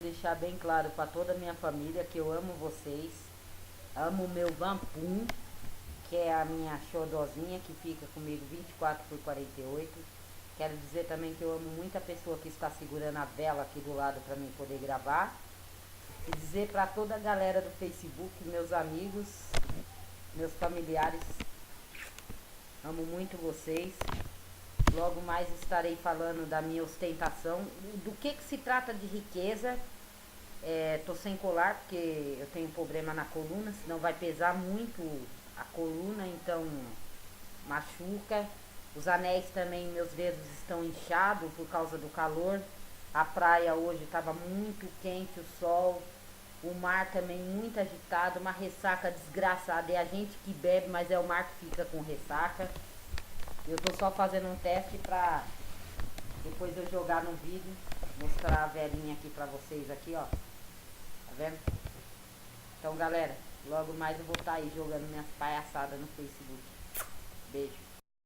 Deixar bem claro para toda a minha família que eu amo vocês, amo o meu Vampum, que é a minha xodozinha que fica comigo 24/48. Quero dizer também que eu amo muito a pessoa que está segurando a vela aqui do lado para mim poder gravar. E dizer para toda a galera do Facebook, meus amigos, meus familiares, amo muito vocês. Logo mais estarei falando da minha ostentação, do que se trata de riqueza. Tô sem colar porque eu tenho problema na coluna, senão vai pesar muito a coluna, então machuca. Os anéis também, meus dedos estão inchados por causa do calor. A praia hoje estava muito quente, o sol. O mar também muito agitado, uma ressaca desgraçada. É a gente que bebe, mas é o mar que fica com ressaca. Eu tô só fazendo um teste pra depois eu jogar no vídeo, mostrar a velhinha aqui pra vocês aqui, ó. Tá vendo? Então, galera, logo mais eu vou estar aí jogando minhas palhaçadas no Facebook. Beijo.